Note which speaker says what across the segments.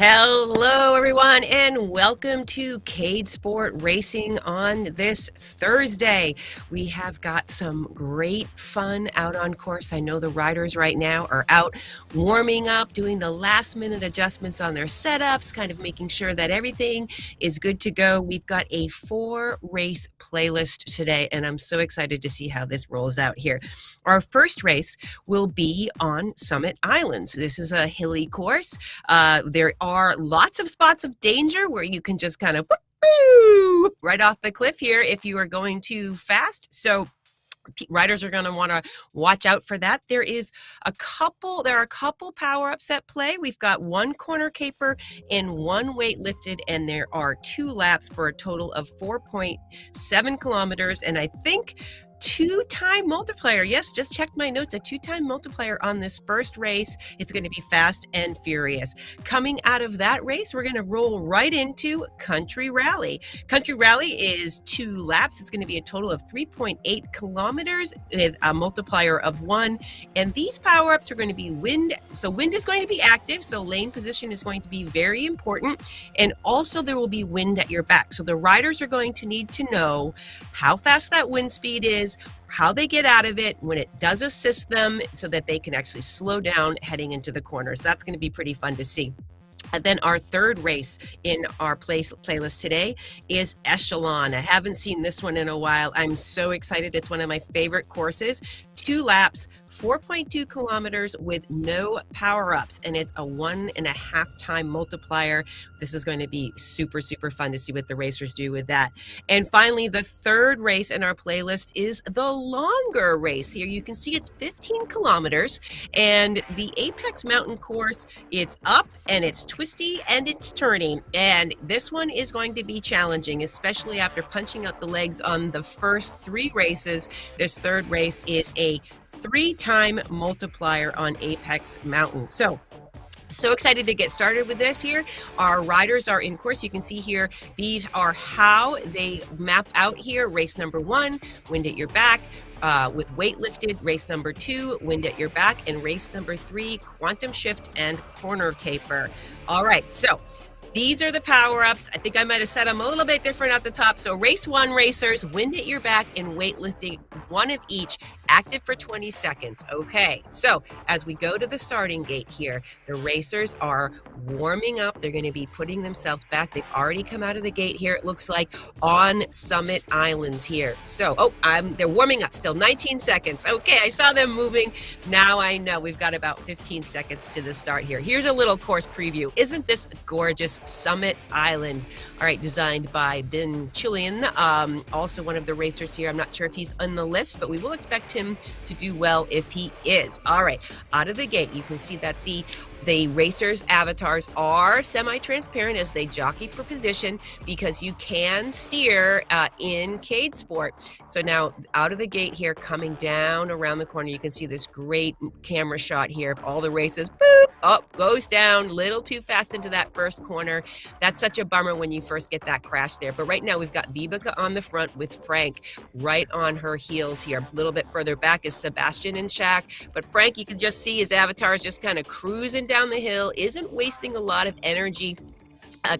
Speaker 1: Hello, everyone, and welcome to Cade Sport Racing on this Thursday. We have got some great fun out on course. I know the riders right now are out warming up, doing the last minute adjustments on their setups, kind of making sure that everything is good to go. We've got a 4-race playlist today, and I'm so excited to see how this rolls out here. Our first race will be on Summit Islands. This is a hilly course. There are lots of spots of danger where you can just kind of right off the cliff here if you are going too fast. So riders are going to want to watch out for that. There are a couple power-ups at play. We've got 1 corner caper and 1 weight lifted, and there are 2 laps for a total of 4.7 kilometers. And I think 2-time multiplier. Yes, just checked my notes. A 2-time multiplier on this first race. It's going to be fast and furious. Coming out of that race, we're going to roll right into Country Rally. Country Rally is 2 laps. It's going to be a total of 3.8 kilometers with a multiplier of 1. And these power-ups are going to be wind. So wind is going to be active. So lane position is going to be very important. And also there will be wind at your back. So the riders are going to need to know how fast that wind speed is, how they get out of it when it does assist them so that they can actually slow down heading into the corner. So that's going to be pretty fun to see. And then our third race in our playlist today is Echelon. I haven't seen this one in a while. I'm so excited. It's one of my favorite courses. 2 laps, 4.2 kilometers with no power-ups, and it's a 1.5-time multiplier. This is going to be super, super fun to see what the racers do with that. And finally, the third race in our playlist is the longer race. Here you can see it's 15 kilometers, and the Apex Mountain course, it's up and it's twisty and it's turning. And this one is going to be challenging, especially after punching out the legs on the first 3 races. This third race is a 3-time multiplier on Apex Mountain. So excited to get started with this here. Our riders are in course. You can see here, these are how they map out here. Race number 1, wind at your back. With weight lifted, race number 2, wind at your back, and race number 3, quantum shift and corner caper. All right, so these are the power-ups. I think I might have set them a little bit different at the top. So race 1 racers, wind at your back and weightlifting, 1 of each, active for 20 seconds. Okay, so as we go to the starting gate here, the racers are warming up. They're going to be putting themselves back. They've already come out of the gate here, it looks like, on Summit Islands here. So, they're warming up still, 19 seconds. Okay, I saw them moving. Now I know we've got about 15 seconds to the start here. Here's a little course preview. Isn't this gorgeous? Summit Island. All right, designed by Ben Chillian, also one of the racers here. I'm not sure if he's on the list, but we will expect him to do well if he is. All right, out of the gate, you can see that the racers' avatars are semi-transparent as they jockey for position, because you can steer in Cade Sport. So now out of the gate here, coming down around the corner, you can see this great camera shot here of all the races. Boop, up, goes down, little too fast into that first corner. That's such a bummer when you first get that crash there. But right now we've got Vibeke on the front with Frank right on her heels here. A little bit further back is Sebastian and Shaq. But Frank, you can just see his avatar is just kind of cruising down the hill, isn't wasting a lot of energy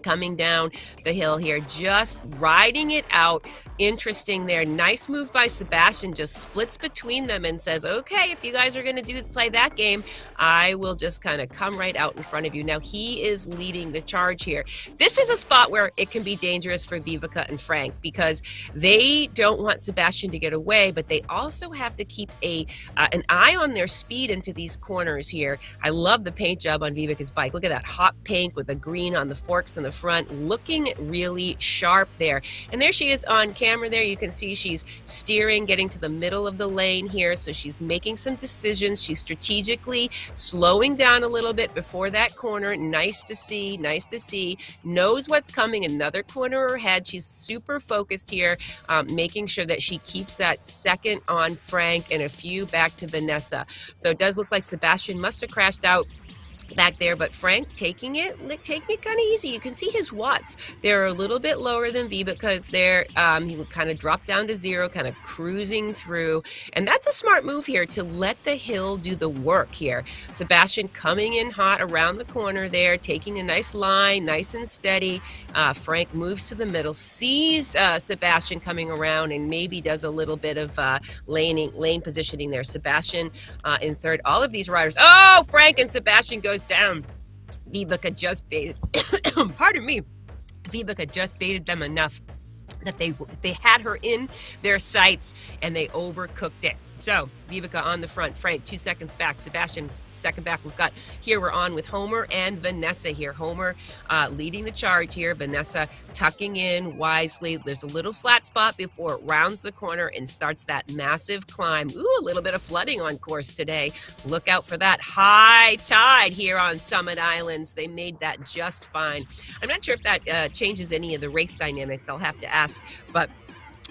Speaker 1: coming down the hill here, just riding it out. Interesting there. Nice move by Sebastian, just splits between them and says, okay, if you guys are going to play that game, I will just kind of come right out in front of you. Now he is leading the charge here. This is a spot where it can be dangerous for Vibeke and Frank, because they don't want Sebastian to get away, but they also have to keep an eye on their speed into these corners here. I love the paint job on Vibeke's bike. Look at that hot pink with the green on the forks in the front, looking really sharp there. And there she is on camera there. You can see she's steering, getting to the middle of the lane here. So she's making some decisions. She's strategically slowing down a little bit before that corner. Nice to see, nice to see. Knows what's coming, another corner ahead. She's super focused here, making sure that she keeps that second on Frank and a few back to Vanessa. So it does look like Sebastian must have crashed out back there, but Frank taking it kind of easy. You can see his watts. They're a little bit lower than V because he would kind of drop down to 0, kind of cruising through. And that's a smart move here to let the hill do the work here. Sebastian coming in hot around the corner there, taking a nice line, nice and steady. Frank moves to the middle, sees Sebastian coming around, and maybe does a little bit of lane positioning there. Sebastian in third. All of these riders. Oh, Frank and Sebastian goes down. Vibeke just baited. Pardon me. Vibeke just baited them enough that they had her in their sights and they overcooked it. So Vibeke on the front, Frank 2 seconds back, Sebastian second back. We're on with Homer and Vanessa here. Homer leading the charge here. Vanessa tucking in wisely. There's a little flat spot before it rounds the corner and starts that massive climb. Ooh, a little bit of flooding on course today. Look out for that high tide here on Summit Islands. They made that just fine. I'm not sure if that changes any of the race dynamics. I'll have to ask, but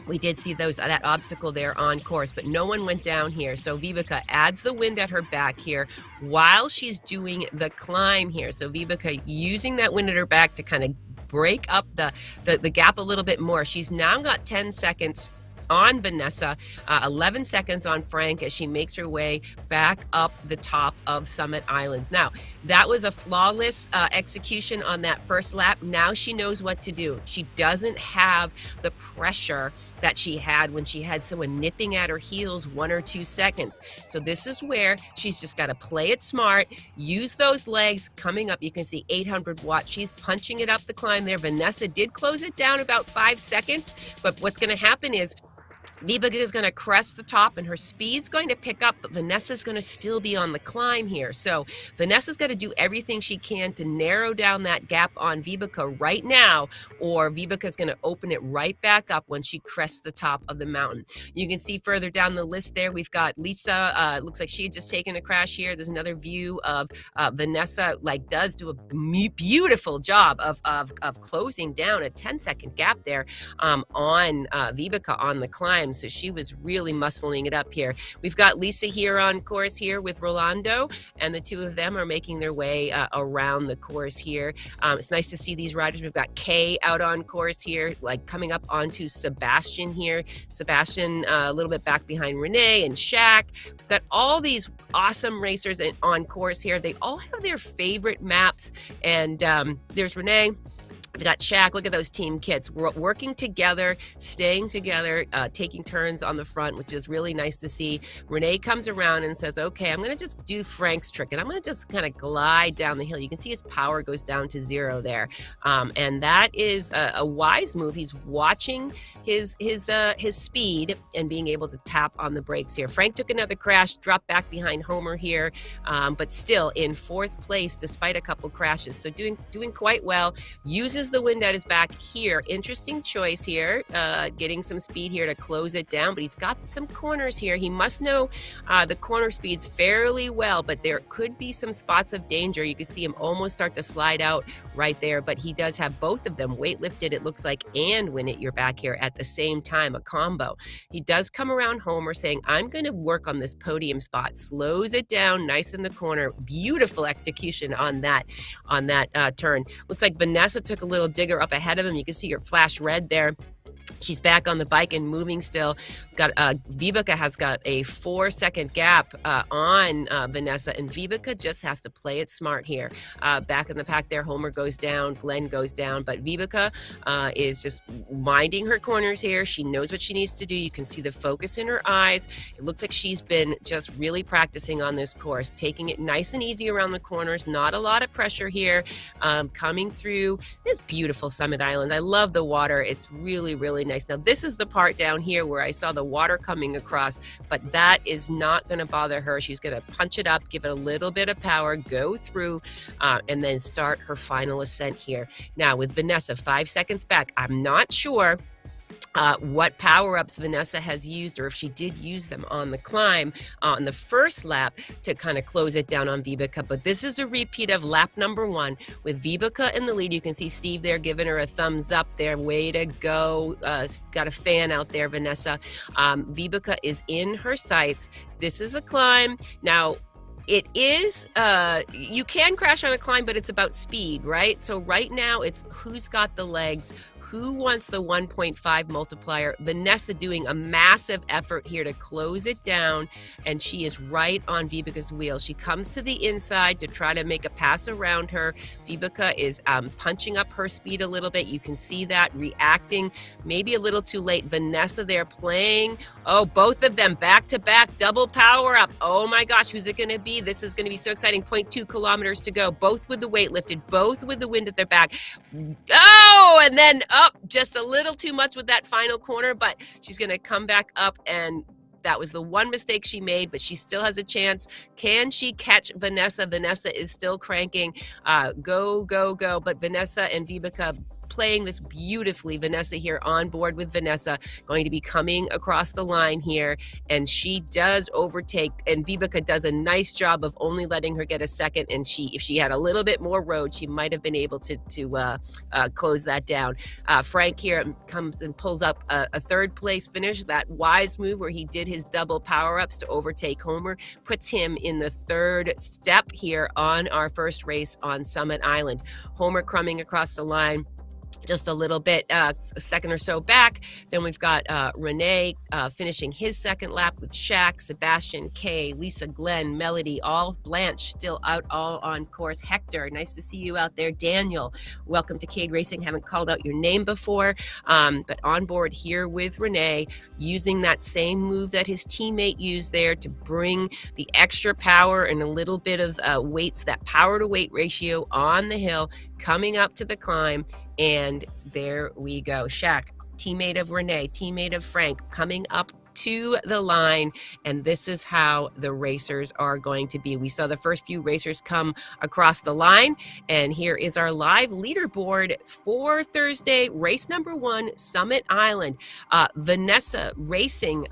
Speaker 1: we did see that obstacle there on course, but no one went down here. So Vibeke adds the wind at her back here while she's doing the climb here. So Vibeke using that wind at her back to kind of break up the gap a little bit more. She's now got 10 seconds on Vanessa, 11 seconds on Frank as she makes her way back up the top of Summit Islands. Now, that was a flawless execution on that first lap. Now she knows what to do. She doesn't have the pressure that she had when she had someone nipping at her heels 1 or 2 seconds. So this is where she's just got to play it smart, use those legs coming up. You can see 800 watts. She's punching it up the climb there. Vanessa did close it down about 5 seconds, but what's going to happen is Vibeke is going to crest the top and her speed's going to pick up, but Vanessa's going to still be on the climb here. So Vanessa's got to do everything she can to narrow down that gap on Vibeke right now, or Vibeke going to open it right back up when she crests the top of the mountain. You can see further down the list there, we've got Lisa. Looks like she had just taken a crash here. There's another view of Vanessa, does do a beautiful job of closing down a 10-second gap there on Vibeke on the climb. So she was really muscling it up here. We've got Lisa here on course here with Rolando, and the two of them are making their way around the course here. It's nice to see these riders. We've got Kay out on course here, coming up onto Sebastian here. Sebastian a little bit back behind Renee and Shaq. We've got all these awesome racers on course here. They all have their favorite maps, and there's Renee. We've got Shaq. Look at those team kits. We're working together, staying together, taking turns on the front, which is really nice to see. Renee comes around and says, okay, I'm going to just do Frank's trick, and I'm going to just kind of glide down the hill. You can see his power goes down to 0 there. And that is a wise move. He's watching his speed and being able to tap on the brakes here. Frank took another crash, dropped back behind Homer here, but still in 4th place despite a couple crashes. So doing quite well. Uses the wind at his back here. Interesting choice here, getting some speed here to close it down, but he's got some corners here. He must know the corner speeds fairly well, but there could be some spots of danger. You can see him almost start to slide out right there, but he does have both of them weight lifted, it looks like, and wind at your back here at the same time, a combo. He does come around Homer saying, I'm going to work on this podium spot, slows it down nice in the corner. Beautiful execution on that turn. Looks like Vanessa took a little digger up ahead of him. You can see her flash red there. She's back on the bike and moving still. Vibeke has got a 4-second gap on Vanessa, and Vibeke just has to play it smart here. Back in the pack there, Homer goes down, Glenn goes down, but Vibeke is just minding her corners here. She knows what she needs to do. You can see the focus in her eyes. It looks like she's been just really practicing on this course, taking it nice and easy around the corners. Not a lot of pressure here. Coming through this beautiful Summit Island. I love the water. It's really, really nice. Now, this is the part down here where I saw the water coming across, but that is not going to bother her. She's going to punch it up, give it a little bit of power, go through, and then start her final ascent here. Now, with Vanessa 5 seconds back, I'm not sure what power-ups Vanessa has used, or if she did use them on the climb on the first lap to kind of close it down on Vibeke. But this is a repeat of lap number 1 with Vibeke in the lead. You can see Steve there giving her a thumbs up there. Way to go. Got a fan out there, Vanessa. Vibeke is in her sights. This is a climb. Now, It is, you can crash on a climb, but it's about speed, right? So right now it's who's got the legs, who wants the 1.5 multiplier. Vanessa doing a massive effort here to close it down, and she is right on Vibeka's wheel. She comes to the inside to try to make a pass around her. Vibeka is punching up her speed a little bit. You can see that, reacting maybe a little too late. Vanessa there playing. Oh, both of them back to back, double power up. Oh my gosh, who's it going to be? This is going to be so exciting. 0.2 kilometers to go, both with the weight lifted, both with the wind at their back. Oh, and then up just a little too much with that final corner, but she's going to come back up, and that was the one mistake she made, but she still has a chance. Can she catch Vanessa? Vanessa is still cranking. Go, go, go. But Vanessa and Vibeka playing this beautifully. Vanessa here on board with Vanessa, going to be coming across the line here, and she does overtake, and Vibeka does a nice job of only letting her get a second, and if she had a little bit more road, she might have been able to close that down. Frank here comes and pulls up a third place finish. That wise move where he did his double power-ups to overtake Homer puts him in the third step here on our first race on Summit Island. Homer coming across the line just a little bit, a second or so back. Then we've got Renee finishing his second lap with Shaq, Sebastian, Kay, Lisa, Glenn, Melody, all Blanche still out all on course. Hector, nice to see you out there. Daniel, welcome to Cade Racing. Haven't called out your name before, but on board here with Renee, using that same move that his teammate used there to bring the extra power and a little bit of weights, that power to weight ratio on the hill, coming up to the climb. And there we go. Shaq, teammate of Renee, teammate of Frank, coming up to the line, and this is how the racers are going to be. We saw the first few racers come across the line, and here is our live leaderboard for Thursday, race number 1, Summit Island. Vanessa racing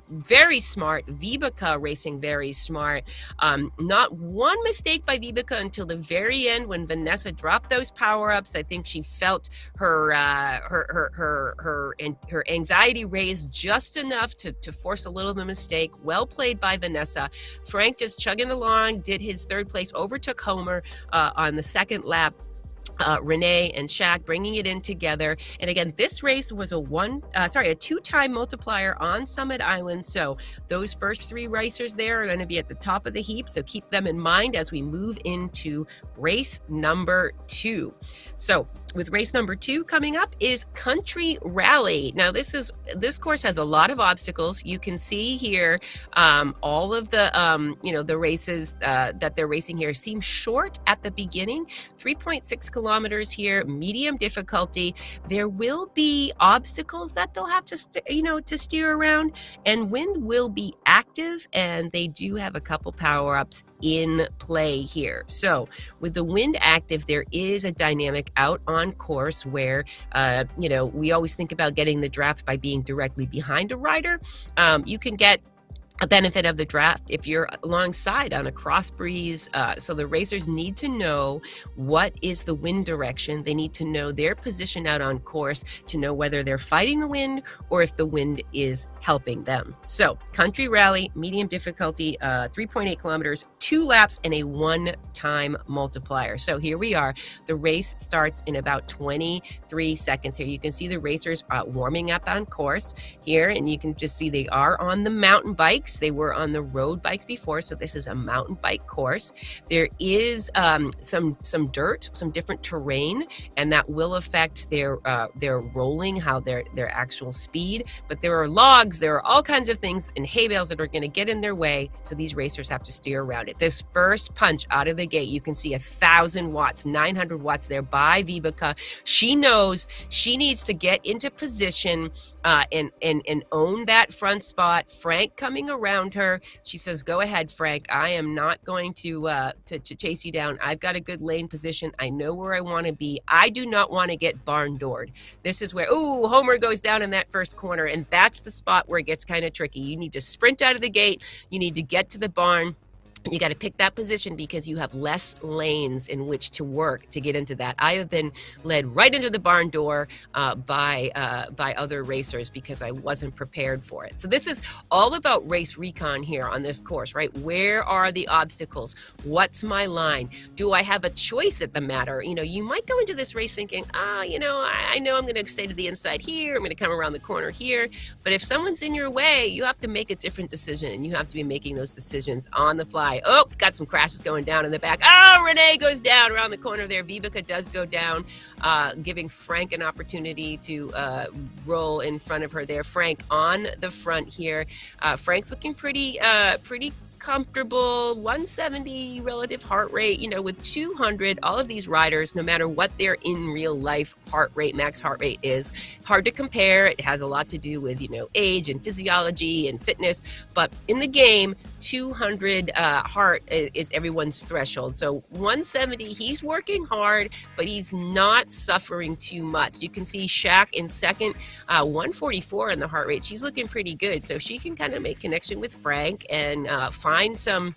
Speaker 1: very smart, Vibeka racing very smart. Not one mistake by Vibeka until the very end when Vanessa dropped those power-ups. I think she felt her anxiety raised just enough to force a little bit of mistake. Well played by Vanessa. Frank just chugging along, did his third place, overtook Homer on the second lap. Renee and Shaq bringing it in together. And again, this race was a two-time multiplier on Summit Island. So those first 3 racers there are going to be at the top of the heap. So keep them in mind as we move into race number 2. So with race number 2 coming up is Country Rally. Now this course has a lot of obstacles. You can see here all of the the races that they're racing here seem short at the beginning. 3.6 kilometers here, medium difficulty. There will be obstacles that they'll have to steer around, and wind will be active, and they do have a couple power-ups in play here. So with the wind active, there is a dynamic out on course where we always think about getting the draft by being directly behind a rider. You can get a benefit of the draft if you're alongside on a cross breeze. So the racers need to know what is the wind direction. They need to know their position out on course to know whether they're fighting the wind or if the wind is helping them. So Country Rally, medium difficulty, 3.8 kilometers, 2 laps, and a one-time multiplier. So here we are. The race starts in about 23 seconds here. You can see the racers warming up on course here, and you can just see they are on the mountain bikes. They were on the road bikes before, so this is a mountain bike course. There is some dirt, some different terrain, and that will affect their rolling, how their actual speed. But there are logs, there are all kinds of things, and hay bales that are going to get in their way, so these racers have to steer around it. This first punch out of the gate, you can see 1,000 watts, 900 watts there by Vibeka. She knows she needs to get into position and own that front spot. Frank coming around her. She says, "Go ahead, Frank. I am not going to chase you down. I've got a good lane position. I know where I want to be. I do not want to get barn doored." This is where, Homer goes down in that first corner, and that's the spot where it gets kind of tricky. You need to sprint out of the gate. You need to get to the barn. You got to pick that position because you have less lanes in which to work to get into that. I have been led right into the barn door by other racers because I wasn't prepared for it. So this is all about race recon here on this course, right? Where are the obstacles? What's my line? Do I have a choice at the matter? You might go into this race thinking, I know I'm going to stay to the inside here. I'm going to come around the corner here. But if someone's in your way, you have to make a different decision, and you have to be making those decisions on the fly. Oh, got some crashes going down in the back. Oh, Renee goes down around the corner there. Vibeke does go down, giving Frank an opportunity to roll in front of her there. Frank on the front here. Frank's looking pretty comfortable, 170 relative heart rate, with 200. All of these riders, no matter what their in real life max heart rate is, hard to compare. It has a lot to do with, age and physiology and fitness, but in the game, 200 heart is everyone's threshold. So 170, he's working hard, but he's not suffering too much. You can see Shaq in second, 144 in the heart rate. She's looking pretty good. So she can kind of make connection with Frank and find some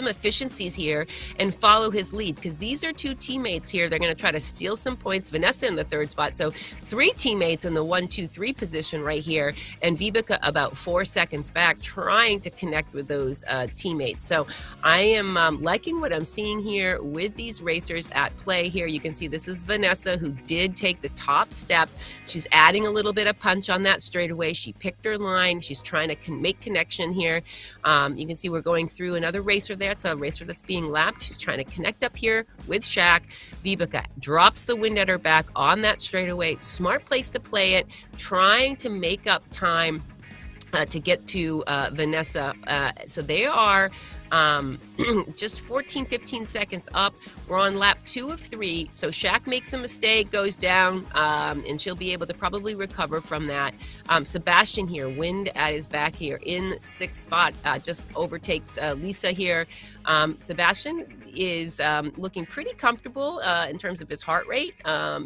Speaker 1: efficiencies here and follow his lead, because these are two teammates here. They're going to try to steal some points. Vanessa in the third spot. So 3 teammates in the 1, 2, 3 position right here. And Vibeke about 4 seconds back trying to connect with those teammates. So I am liking what I'm seeing here with these racers at play here. You can see this is Vanessa, who did take the top step. She's adding a little bit of punch on that straightaway. She picked her line. She's trying to make connection here. You can see we're going through another racer there. It's a racer that's being lapped. She's trying to connect up here with Shaq. Vibeke drops the wind at her back on that straightaway. Smart place to play it, trying to make up time to get to Vanessa. So they are just 15 seconds up. We're on lap 2 of 3. So Shaq makes a mistake, goes down, and she'll be able to probably recover from that. Sebastian here, wind at his back here in 6th spot, just overtakes Lisa here. Sebastian is looking pretty comfortable in terms of his heart rate.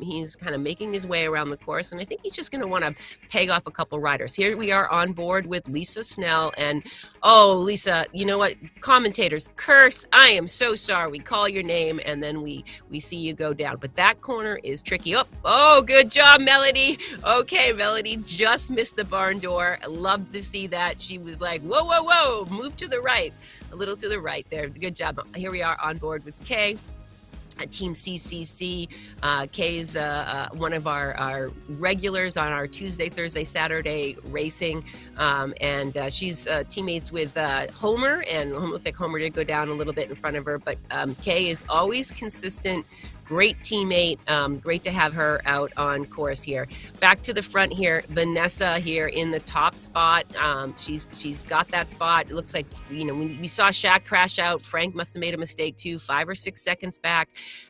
Speaker 1: He's kind of making his way around the course, and I think he's just going to want to peg off a couple riders. Here we are on board with Lisa Snell, and Lisa, you know what? Commentators curse. I am so sorry. We call your name, and then we see you go down. But that corner is tricky. Oh, good job, Melody. Okay, Melody just missed the barn door. I love to see that. She was like, whoa, move to the right. A little to the right there. Good job. Here we are on board with Kay. Team CCC. Kay is one of our regulars on our Tuesday, Thursday, Saturday racing, and she's teammates with Homer, and it looks like Homer did go down a little bit in front of her, but Kay is always consistent. Great teammate. Great to have her out on course here. Back to the front here. Vanessa here in the top spot. She's got that spot. It looks like, when we saw Shaq crash out, Frank must have made a mistake too, 5 or 6 seconds back.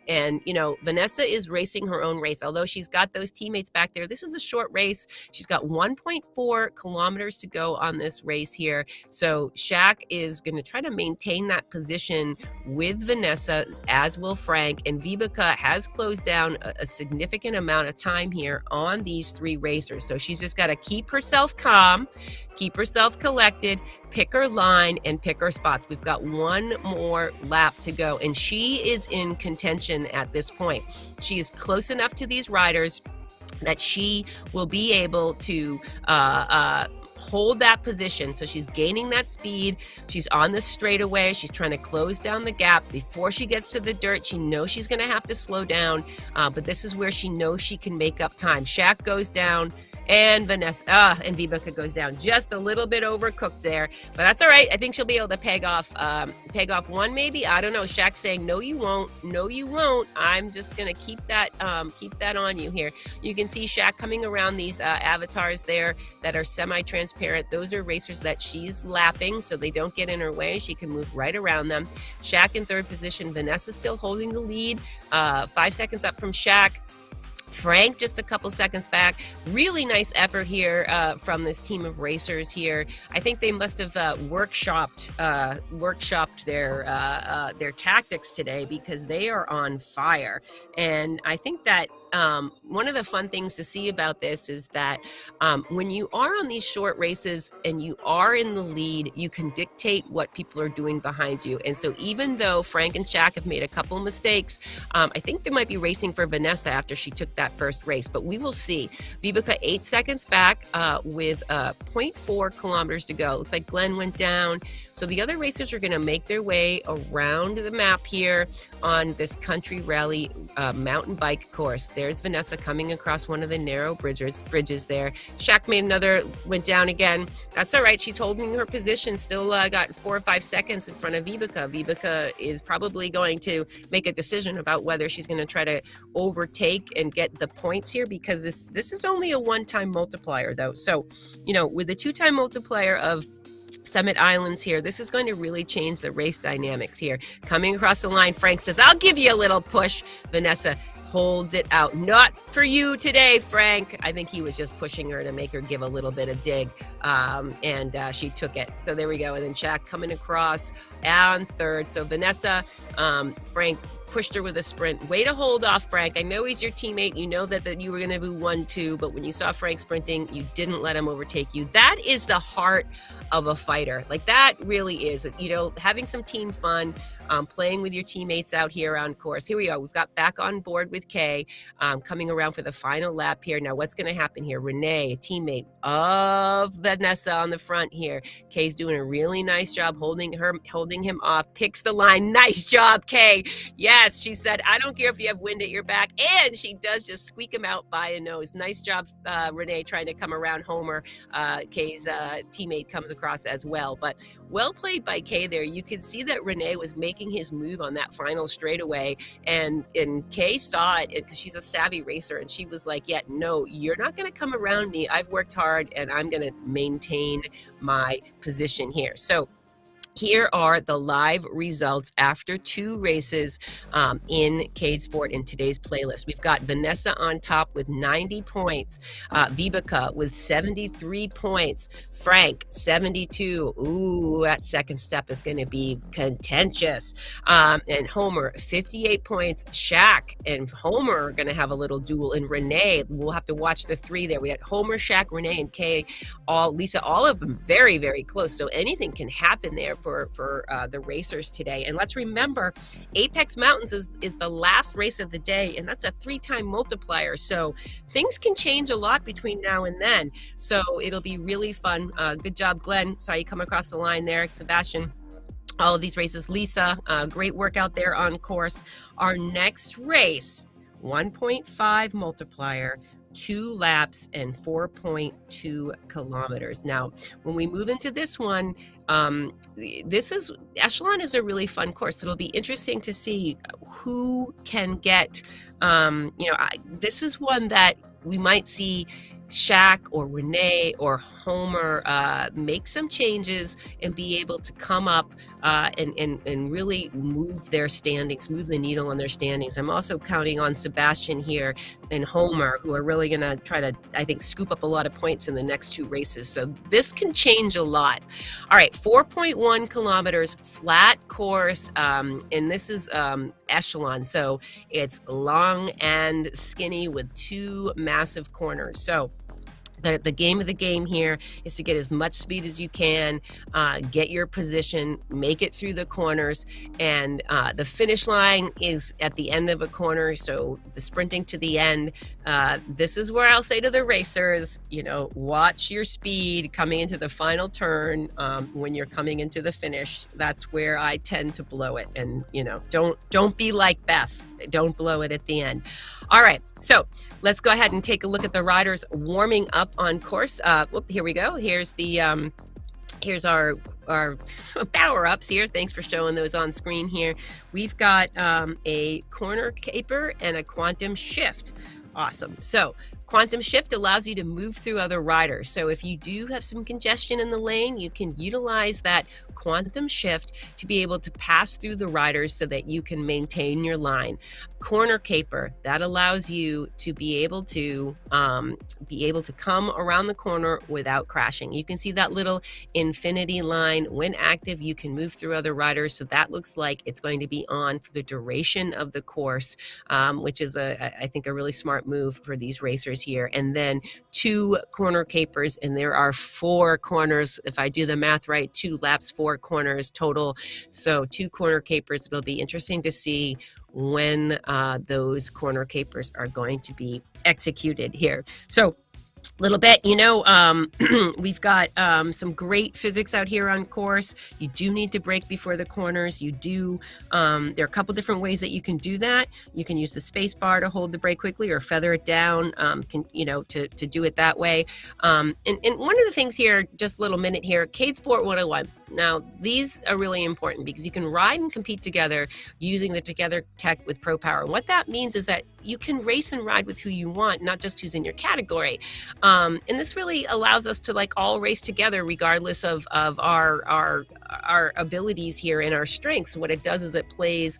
Speaker 1: And, Vanessa is racing her own race. Although she's got those teammates back there, this is a short race. She's got 1.4 kilometers to go on this race here. So Shaq is going to try to maintain that position with Vanessa, as will Frank. And Vibeke has closed down a significant amount of time here on these 3 racers. So she's just got to keep herself calm, keep herself collected, pick her line, and pick her spots. We've got 1 more lap to go, and she is in contention at this point. She is close enough to these riders that she will be able to hold that position. So she's gaining that speed. She's on the straightaway. She's trying to close down the gap before she gets to the dirt. She knows she's going to have to slow down, but this is where she knows she can make up time. Shaq goes down, and Vanessa and Vibeke goes down. Just a little bit overcooked there, but that's all right. I think she'll be able to peg off 1, maybe. I don't know. Shaq's saying, no, you won't. No, you won't. I'm just gonna keep that on you here. You can see Shaq coming around these avatars there that are semi-transparent. Those are racers that she's lapping, so they don't get in her way. She can move right around them. Shaq in 3rd position. Vanessa still holding the lead. 5 seconds up from Shaq. Frank just a couple seconds back. Really nice effort here from this team of racers here. I think they must have workshopped their tactics today, because they are on fire. And I think that one of the fun things to see about this is that when you are on these short races and you are in the lead, you can dictate what people are doing behind you. And so even though Frank and Shaq have made a couple mistakes, I think they might be racing for Vanessa after she took that first race, but we will see. Vibeke 8 seconds back with 0.4 kilometers to go. Looks like Glenn went down. So the other racers are going to make their way around the map here on this country rally mountain bike course. There's Vanessa coming across one of the narrow bridges there. Shaq went down again. That's all right. She's holding her position. Still got 4 or 5 seconds in front of Vibeke. Vibeke is probably going to make a decision about whether she's going to try to overtake and get the points here, because this is only a one-time multiplier though. So, with the two-time multiplier of Summit Islands here, this is going to really change the race dynamics here. Coming across the line, Frank says, "I'll give you a little push." Vanessa holds it out. "Not for you today, Frank." I think he was just pushing her to make her give a little bit of dig, and she took it. So there we go. And then Shaq coming across on third. So Vanessa, Frank pushed her with a sprint. Way to hold off, Frank. I know he's your teammate. You know that you were going to be 1-2, but when you saw Frank sprinting, you didn't let him overtake you. That is the heart of a fighter. Like, that really is, having some team fun, playing with your teammates out here on course. Here we are. We've got back on board with Kay, coming around for the final lap here. Now, what's going to happen here? Renee, a teammate of Vanessa on the front here. Kay's doing a really nice job holding him off, picks the line. Nice job, Kay. Yes, she said, "I don't care if you have wind at your back." And she does just squeak him out by a nose. Nice job, Renee, trying to come around Homer. Kay's teammate comes across as well. But well played by Kay there. You could see that Renee was making his move on that final straightaway, and Kay saw it because she's a savvy racer, and she was like, "Yeah, no, you're not going to come around me. I've worked hard, and I'm going to maintain my position here." So here are the live results after 2 races in Cade Sport in today's playlist. We've got Vanessa on top with 90 points, Vibeke with 73 points, Frank 72. Ooh, that second step is going to be contentious. And Homer 58 points. Shaq and Homer are going to have a little duel. And Renee, we'll have to watch the 3 there. We had Homer, Shaq, Renee, and Kay, Lisa, all of them very, very close. So anything can happen there for the racers today. And let's remember, Apex Mountains is the last race of the day, and that's a 3-time multiplier. So things can change a lot between now and then. So it'll be really fun. Good job, Glenn. Saw you come across the line there. Sebastian. All of these races. Lisa, great work out there on course. Our next race, 1.5 multiplier, 2 laps and 4.2 kilometers. Now, when we move into this one, Echelon is a really fun course. It'll be interesting to see who can get, this is one that we might see Shaq or Renee or Homer make some changes and be able to come up and really move their standings, move the needle on their standings. I'm also counting on Sebastian here and Homer, who are really going to try to, I think, scoop up a lot of points in the next 2 races. So this can change a lot. All right, 4.1 kilometers, flat course, and this is Echelon. So it's long and skinny with 2 massive corners. So the game of the game here is to get as much speed as you can, get your position, make it through the corners, and the finish line is at the end of a corner. So the sprinting to the end, this is where I'll say to the racers, watch your speed coming into the final turn. When you're coming into the finish, that's where I tend to blow it. And don't be like Beth. Don't blow it at the end. All right, so let's go ahead and take a look at the riders warming up on course. Here we go. Here's the here's our power-ups here. Thanks for showing those on screen here. We've got a corner caper and a quantum shift. Awesome. So Quantum Shift allows you to move through other riders. So if you do have some congestion in the lane, you can utilize that Quantum Shift to be able to pass through the riders so that you can maintain your line. Corner Caper, that allows you to be able to come around the corner without crashing. You can see that little infinity line. When active, you can move through other riders. So that looks like it's going to be on for the duration of the course, which is I think a really smart move for these racers here. And then 2 corner capers, and there are 4 corners. If I do the math right, 2 laps, 4 corners total. So 2 corner capers. It'll be interesting to see when those corner capers are going to be executed here. So little bit, we've got some great physics out here on course. You do need to brake before the corners. You do, there are a couple different ways that you can do that. You can use the space bar to hold the brake quickly or feather it down, to do it that way. And one of the things here, just a little minute here, CadeSport 101. Now, these are really important because you can ride and compete together using the Together Tech with Pro Power. And what that means is that you can race and ride with who you want, not just who's in your category. And this really allows us to all race together regardless of our abilities here and our strengths. What it does is it plays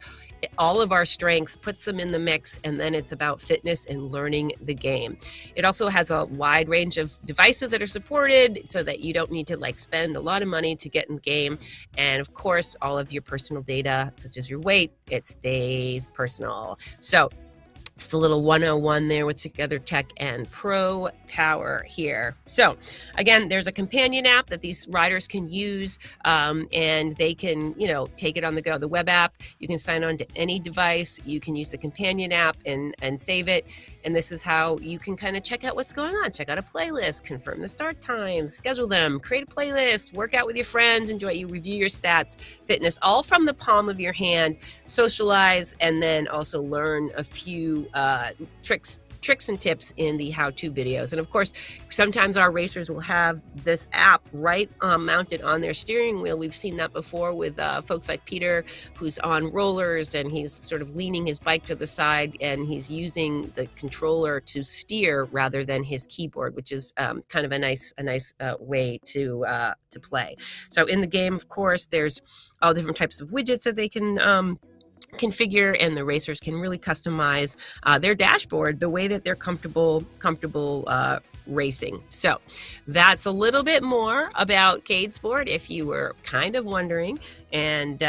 Speaker 1: all of our strengths, puts them in the mix, and then it's about fitness and learning the game. It also has a wide range of devices that are supported so that you don't need to spend a lot of money to get in the game. And of course, all of your personal data, such as your weight, it stays personal. So it's the little 101 there with Together Tech and Pro Power here. So again, there's a companion app that these riders can use, and they can, take it on the go. The web app, you can sign on to any device. You can use the companion app and save it. And this is how you can kind of check out what's going on. Check out a playlist, confirm the start times, schedule them, create a playlist, work out with your friends, enjoy, you review your stats, fitness, all from the palm of your hand, socialize, and then also learn a few tricks and tips in the how-to videos. And of course, sometimes our racers will have this app right mounted on their steering wheel. We've seen that before with folks like Peter, who's on rollers and he's sort of leaning his bike to the side and he's using the controller to steer rather than his keyboard, which is kind of a nice way to play. So in the game, of course, there's all different types of widgets that they can configure, and the racers can really customize their dashboard the way that they're comfortable racing. So that's a little bit more about CadeSport if you were kind of wondering. And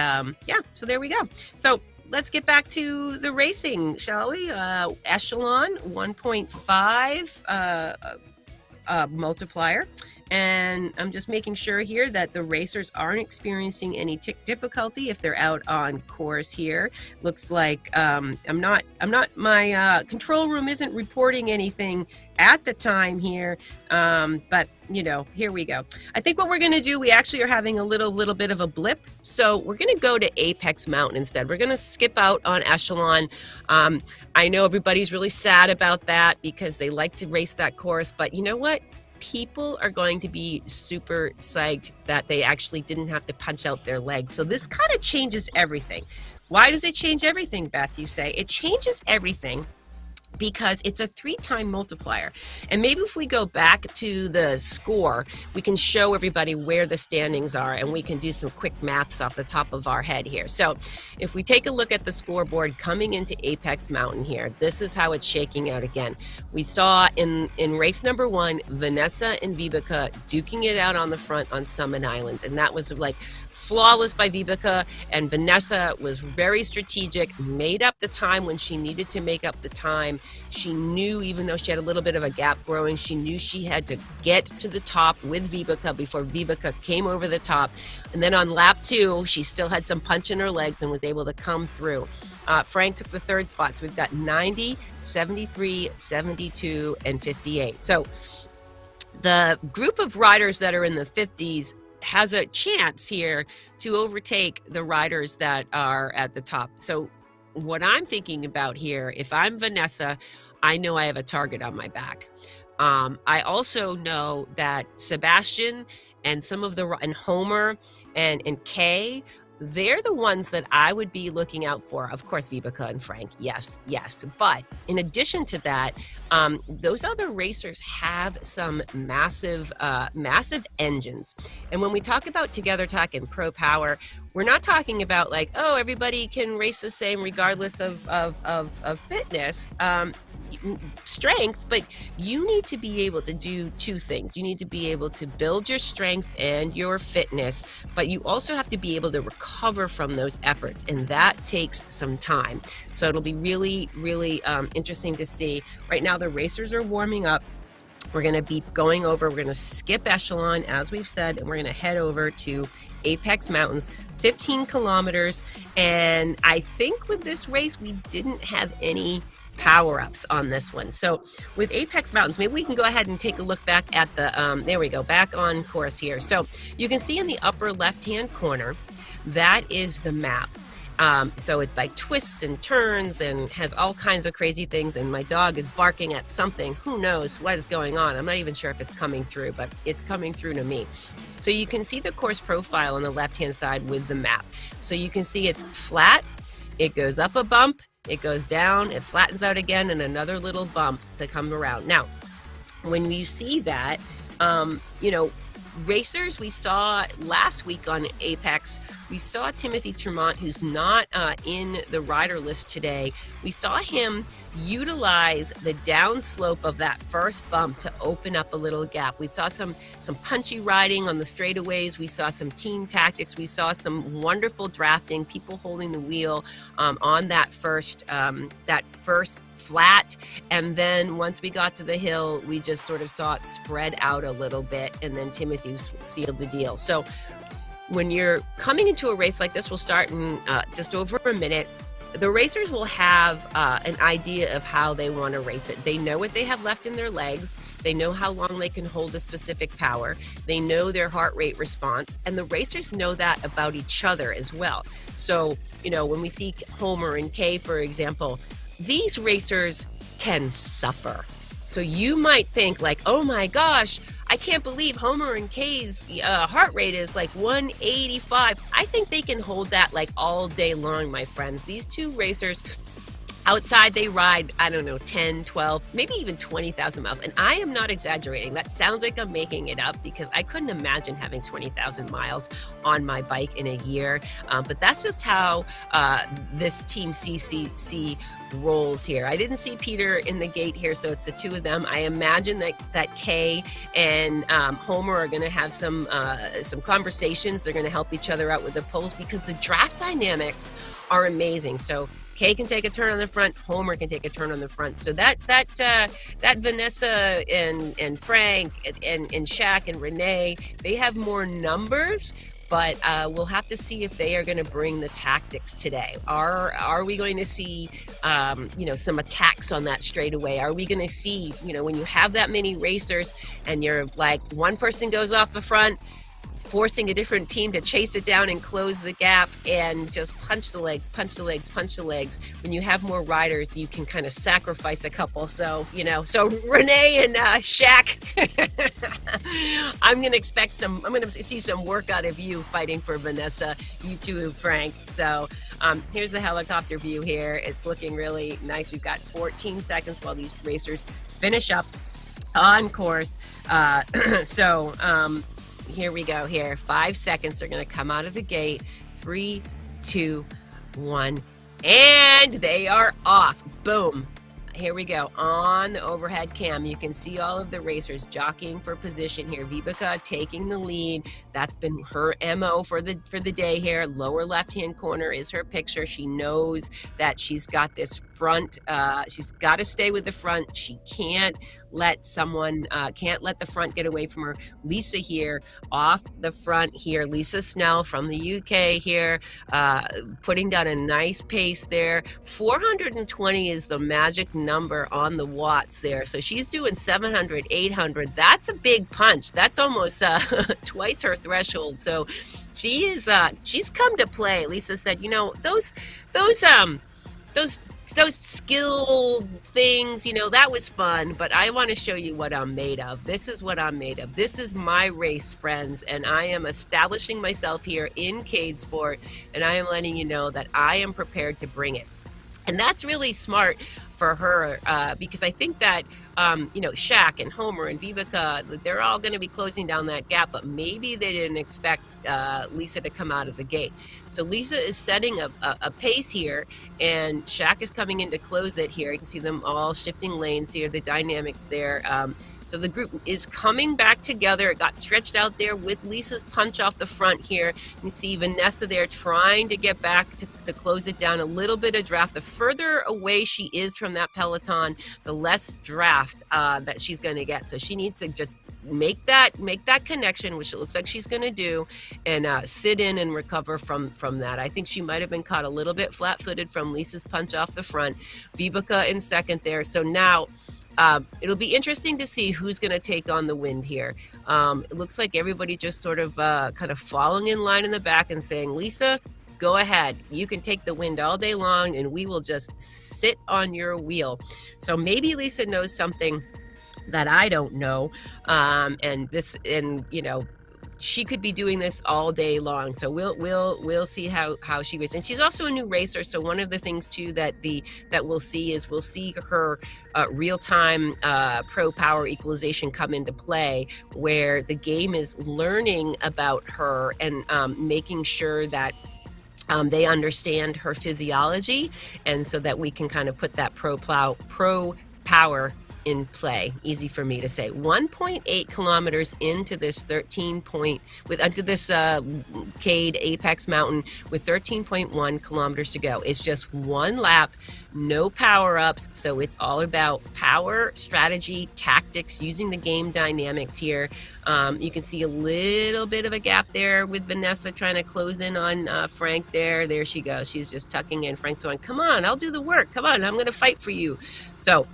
Speaker 1: so there we go. So let's get back to the racing, shall we? Echelon 1.5 multiplier. And I'm just making sure here that the racers aren't experiencing any tick difficulty if they're out on course here. Looks like my control room isn't reporting anything at the time here, but here we go. I think what we're going to do, we actually are having a little bit of a blip, so we're going to go to Apex Mountain instead. We're going to skip out on Echelon. I know everybody's really sad about that because they like to race that course, but you know what? People are going to be super psyched that they actually didn't have to punch out their legs. So this kind of changes everything. Why does it change everything, Beth, you say? It changes everything because it's a 3-time multiplier. And maybe if we go back to the score, we can show everybody where the standings are and we can do some quick maths off the top of our head here. So if we take a look at the scoreboard coming into Apex Mountain here, this is how it's shaking out again. We saw in race number 1, Vanessa and Vibeke duking it out on the front on Summit Island. And that was flawless by Vibeke, and Vanessa was very strategic, made up the time when she needed to make up the time. She knew, even though she had a little bit of a gap growing, she knew she had to get to the top with Vibeke before Vibeke came over the top. And then on lap 2, she still had some punch in her legs and was able to come through. Frank took the 3rd spot, so we've got 90, 73, 72, and 58. So the group of riders that are in the 50s has a chance here to overtake the riders that are at the top. So what I'm thinking about here, if I'm Vanessa, I know I have a target on my back. I also know that Sebastian and some of and Homer and Kay they're the ones that I would be looking out for. Of course, Vibeke and Frank, yes, yes. But in addition to that, those other racers have some massive engines. And when we talk about Together Talk and Pro Power, we're not talking about like, oh, everybody can race the same regardless of fitness. Strength, but you need to be able to do two things. You need to be able to build your strength and your fitness, but you also have to be able to recover from those efforts, and that takes some time. So it'll be really, really interesting to see. Right now, the racers are warming up. We're going to be going over, we're going to skip Echelon, as we've said, and we're going to head over to Apex Mountains, 15 kilometers. And I think with this race, we didn't have any power-ups on this one. So with Apex Mountains, maybe we can go ahead and take a look back at the, there we go, back on course here. So you can see in the upper left-hand corner, that is the map. So it like twists and turns and has all kinds of crazy things, and my dog is barking at something. Who knows what is going on? I'm not even sure if it's coming through, but it's coming through to me. So you can see the course profile on the left-hand side with the map. So you can see it's flat, it goes up a bump, it goes down, it flattens out again, and another little bump to come around. Now, when you see that, racers we saw last week on Apex, we saw Timothy Tremont, who's not in the rider list today. We saw him utilize the downslope of that first bump to open up a little gap. We saw some punchy riding on the straightaways. We saw some team tactics. We saw some wonderful drafting, people holding the wheel on that first flat, and then once we got to the hill, we just sort of saw it spread out a little bit, and then Timothy sealed the deal. So when you're coming into a race like this, we'll start in just over a minute. The racers will have an idea of how they want to race it. They know what they have left in their legs. They know how long they can hold a specific power. They know their heart rate response, and the racers know that about each other as well. So, when we see Homer and Kay, for example, these racers can suffer. So you might think like, oh my gosh, I can't believe Homer and Kay's heart rate is like 185. I think they can hold that like all day long, my friends. These two racers, outside they ride, 10, 12, maybe even 20,000 miles. And I am not exaggerating. That sounds like I'm making it up, because I couldn't imagine having 20,000 miles on my bike in a year. But that's just how this Team CCC rolls here. I didn't see Peter in the gate here, so it's the two of them. I imagine that Kay and Homer are going to have some conversations. They're going to help each other out with the poles, because the draft dynamics are amazing. So Kay can take a turn on the front, Homer can take a turn on the front. So that Vanessa and Frank and Shaq and Renee, they have more numbers, but we'll have to see if they are going to bring the tactics today. Are we going to see some attacks on that straightaway? Are we going to see, when you have that many racers and you're like, one person goes off the front, forcing a different team to chase it down and close the gap and just punch the legs. When you have more riders, you can kind of sacrifice a couple. So, so Renee and Shaq, I'm going to see some work out of you fighting for Vanessa, you two and Frank. So here's the helicopter view here. It's looking really nice. We've got 14 seconds while these racers finish up on course. Here we go here. 5 seconds. They're going to come out of the gate. 3, 2, 1. And they are off. Boom. Here we go. On the overhead cam, you can see all of the racers jockeying for position here. Vibeke taking the lead. That's been her MO for the day here. Lower left-hand corner is her picture. She knows that she's got this front. She's got to stay with the front. She can't let the front get away from her. Lisa here off the front here. Lisa Snell from the UK here, putting down a nice pace there. 420 is the magic number on the watts there. So she's doing 700, 800. That's a big punch. That's almost twice her threshold. So she's come to play. Lisa said, those those skill things, that was fun, but I want to show you what I'm made of. This is what I'm made of. This is my race, friends, and I am establishing myself here in Cade Sport, and I am letting you know that I am prepared to bring it. And that's really smart for her because I think that, Shaq and Homer and Vivica, they're all going to be closing down that gap, but maybe they didn't expect Lisa to come out of the gate. So Lisa is setting a pace here, and Shaq is coming in to close it here. You can see them all shifting lanes here, the dynamics there. So the group is coming back together. It got stretched out there with Lisa's punch off the front here. You see Vanessa there trying to get back to close it down. A little bit of draft. The further away she is from that peloton, the less draft that she's going to get. So she needs to just make that connection, which it looks like she's going to do, and sit in and recover from that. I think she might have been caught a little bit flat-footed from Lisa's punch off the front. Vivica in second there. So now it'll be interesting to see who's going to take on the wind here. It looks like everybody just sort of kind of falling in line in the back and saying, Lisa, go ahead. You can take the wind all day long, and we will just sit on your wheel. So maybe Lisa knows something that I don't know, she could be doing this all day long. So we'll see how she is. And she's also a new racer. So one of the things too that we'll see is we'll see her real-time pro power equalization come into play, where the game is learning about her and making sure that they understand her physiology, and so that we can kind of put that pro power in play. Easy for me to say. 1.8 kilometers into this Cade Apex Mountain with 13.1 kilometers to go. It's just one lap, no power-ups, so it's all about power, strategy, tactics, using the game dynamics here. You can see a little bit of a gap there with Vanessa trying to close in on Frank there. There she goes. She's just tucking in. Frank's going, come on, I'll do the work. Come on, I'm going to fight for you. So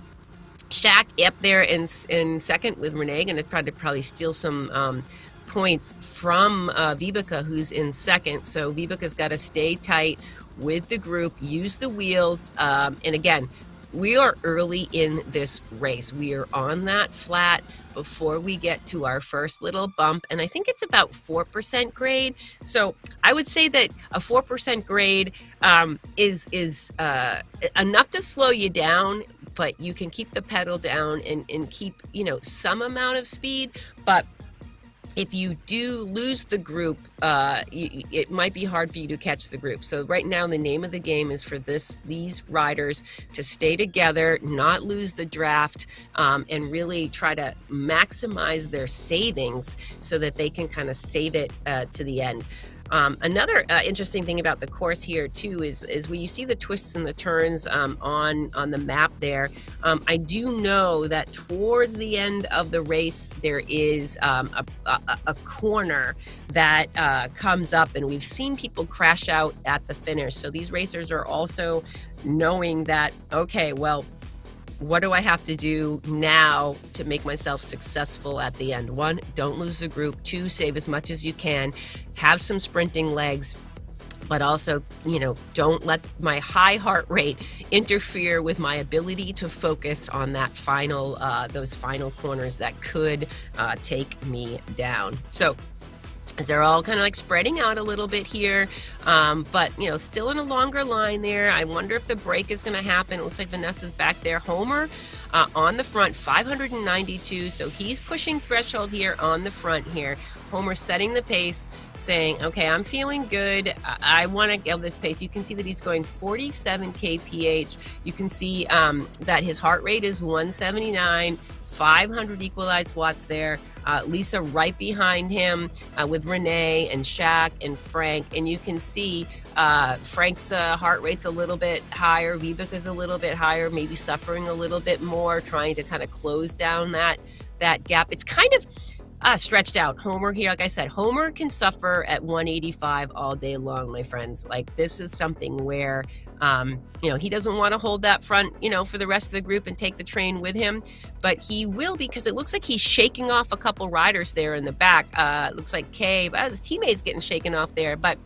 Speaker 1: Shaq up there in second with Renee, going to try to probably steal some points from Vivica, who's in second. So Vivica's got to stay tight with the group, use the wheels. And again, we are early in this race. We are on that flat before we get to our first little bump. And I think it's about 4% grade. So I would say that a 4% grade is enough to slow you down, but you can keep the pedal down and keep, some amount of speed. But if you do lose the group, it might be hard for you to catch the group. So right now, the name of the game is for these riders to stay together, not lose the draft, and really try to maximize their savings so that they can kind of save it to the end. Another interesting thing about the course here too is when you see the twists and the turns on the map there. I do know that towards the end of the race there is a corner that comes up, and we've seen people crash out at the finish. So these racers are also knowing that, okay, well, what do I have to do now to make myself successful at the end? 1, don't lose the group. 2, save as much as you can. Have some sprinting legs, but also, don't let my high heart rate interfere with my ability to focus on that those final corners that could take me down. So they're all kind of like spreading out a little bit here, but still in a longer line there. I wonder if the break is going to happen. It looks like Vanessa's back there. Homer on the front, 592, so he's pushing threshold here on the front here. Homer setting the pace, saying, okay, I'm feeling good. I want to go this pace. You can see that he's going 47 kph. You can see that his heart rate is 179. 500 equalized watts there. Lisa right behind him with Renee and Shaq and Frank. And you can see Frank's heart rate's a little bit higher. Vivica's a little bit higher, maybe suffering a little bit more, trying to kind of close down that gap. It's kind of stretched out. Homer here, like I said, Homer can suffer at 185 all day long, my friends. Like, this is something where, he doesn't want to hold that front, for the rest of the group and take the train with him, but he will, because it looks like he's shaking off a couple riders there in the back. Looks like Kay, his teammate's getting shaken off there, but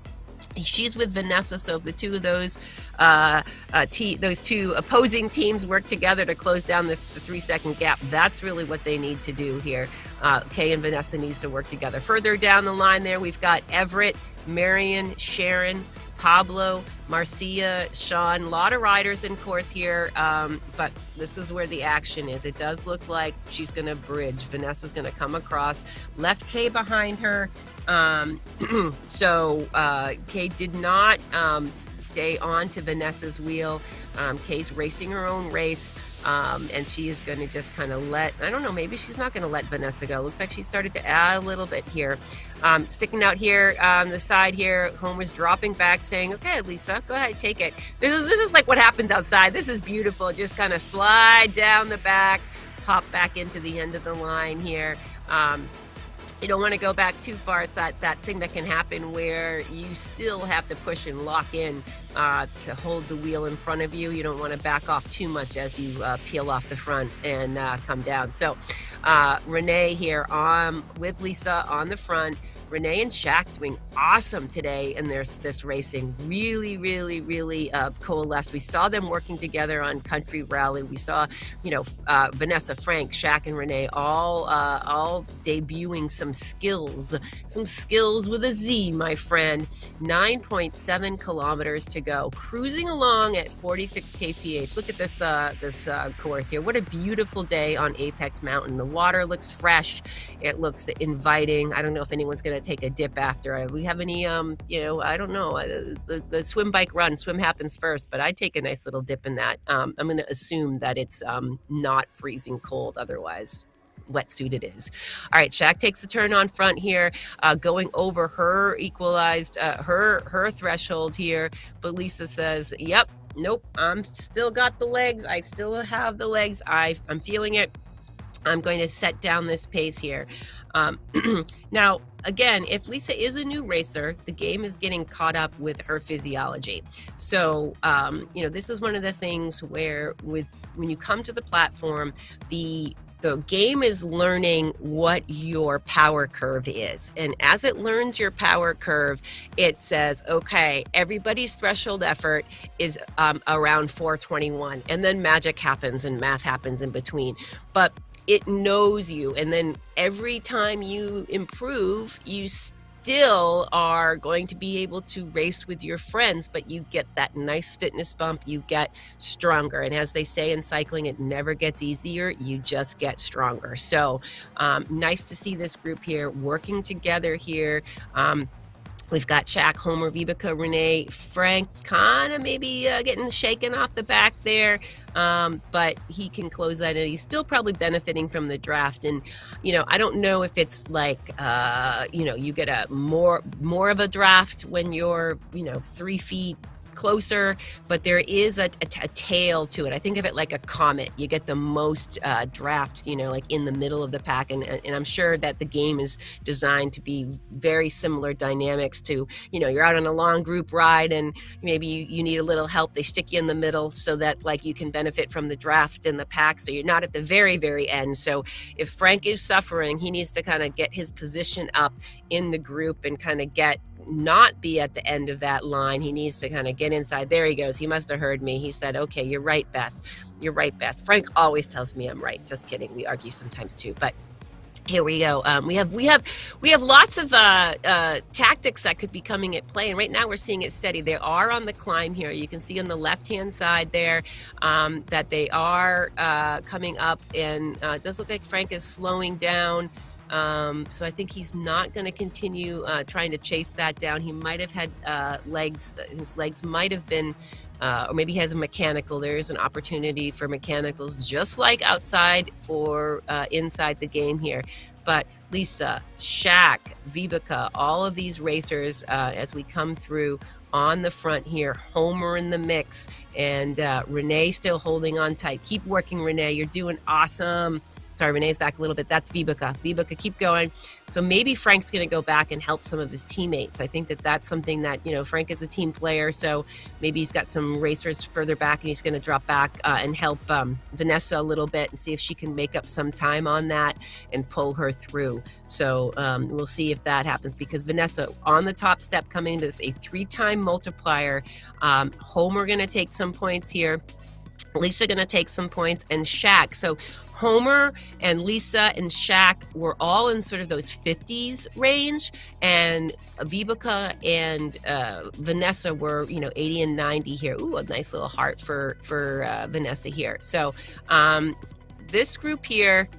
Speaker 1: She's with Vanessa, so if the two of those those two opposing teams work together to close down the 3-second gap, that's really what they need to do here. Kay and Vanessa needs to work together. Further down the line there, we've got Everett, Marion, Sharon, Pablo, Marcia, Sean. A lot of riders in course here, but this is where the action is. It does look like she's going to bridge. Vanessa's going to come across, left Kay behind her. So Kay did not stay on to Vanessa's wheel. Kay's racing her own race, and she is going to just kind of I don't know, maybe she's not going to let Vanessa go. Looks like she started to add a little bit here. Sticking out here on the side here, Homer's dropping back saying, okay, Lisa, go ahead, take it. This is like what happens outside. This is beautiful. Just kind of slide down the back, pop back into the end of the line here. You don't want to go back too far. It's that thing that can happen where you still have to push and lock in to hold the wheel in front of you. You don't want to back off too much as you peel off the front and come down. So Renee here with Lisa on the front. Renee and Shaq doing awesome today in this racing. Really, really, really coalesced. We saw them working together on Country Rally. We saw, Vanessa, Frank, Shaq, and Renee all debuting some skills with a Z, my friend. 9.7 kilometers to go, cruising along at 46 kph. Look at this course here. What a beautiful day on Apex Mountain. The water looks fresh. It looks inviting. I don't know if anyone's going to take a dip after. We have any, I don't know, the swim, bike, run. Swim happens first, but I'd take a nice little dip in that. I'm going to assume that it's not freezing cold. Otherwise, wetsuit it is. All right, Shaq takes the turn on front here, going over her equalized, her threshold here. But Lisa says, yep, nope, I'm still got the legs. I still have the legs. I'm feeling it. I'm going to set down this pace here. Now, again, if Lisa is a new racer, the game is getting caught up with her physiology. So, this is one of the things where when you come to the platform, the game is learning what your power curve is. And as it learns your power curve, it says, okay, everybody's threshold effort is around 421. And then magic happens and math happens in between. But it knows you. And then every time you improve, you still are going to be able to race with your friends, but you get that nice fitness bump, you get stronger. And as they say in cycling, it never gets easier, you just get stronger. So nice to see this group here working together here. We've got Shaq, Homer, Vibeke, Renee, Frank, kind of maybe getting shaken off the back there, but he can close that in. He's still probably benefiting from the draft. And, I don't know if it's like, you get a more of a draft when you're, 3 feet closer, but there is a tail to it. I think of it like a comet. You get the most draft, like in the middle of the pack. And I'm sure that the game is designed to be very similar dynamics to, you're out on a long group ride and maybe you need a little help. They stick you in the middle so that like you can benefit from the draft in the pack. So you're not at the very, very end. So if Frank is suffering, he needs to kind of get his position up in the group and kind of not be at the end of that line. He needs to kind of get inside. There he goes. He must have heard me. He said, okay, you're right, Beth. You're right, Beth. Frank always tells me I'm right. Just kidding. We argue sometimes too, but here we go. We have lots of tactics that could be coming at play, and right now we're seeing it steady. They are on the climb here. You can see on the left-hand side there that they are coming up, and it does look like Frank is slowing down. So I think he's not going to continue trying to chase that down. He might have had legs. His legs might have been, or maybe he has a mechanical. There is an opportunity for mechanicals, just like outside or inside the game here. But Lisa, Shaq, Vibeke, all of these racers, as we come through on the front here, Homer in the mix, and Renee still holding on tight. Keep working, Renee. You're doing awesome. Sorry, Renee's back a little bit. That's Vibeke. Vibeke, keep going. So maybe Frank's going to go back and help some of his teammates. I think that that's something that, Frank is a team player, so maybe he's got some racers further back and he's going to drop back and help Vanessa a little bit and see if she can make up some time on that and pull her through. So we'll see if that happens, because Vanessa on the top step coming into this, a 3-time multiplier. Homer going to take some points here. Lisa going to take some points, and Shaq. So Homer and Lisa and Shaq were all in sort of those 50s range, and Vibeke and Vanessa were, 80 and 90 here. Ooh, a nice little heart for Vanessa here. So this group here,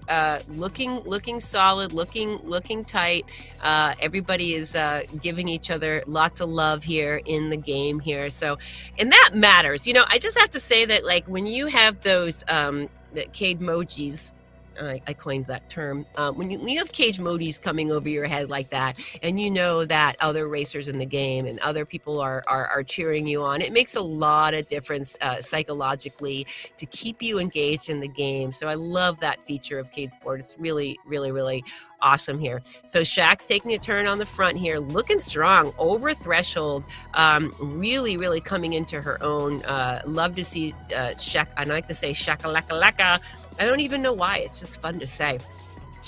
Speaker 1: looking solid, looking tight. Everybody is giving each other lots of love here in the game here. So, and that matters. I just have to say that, like, when you have those Cade emojis, I coined that term. When you have cage emojis coming over your head like that, and you know that other racers in the game and other people are cheering you on, it makes a lot of difference psychologically to keep you engaged in the game. So I love that feature of CadeSport. It's really, really, really awesome here. So Shaq's taking a turn on the front here, looking strong, over threshold, really, really coming into her own. Love to see Shaq. I like to say shakalaka. I don't even know why. It's just fun to say.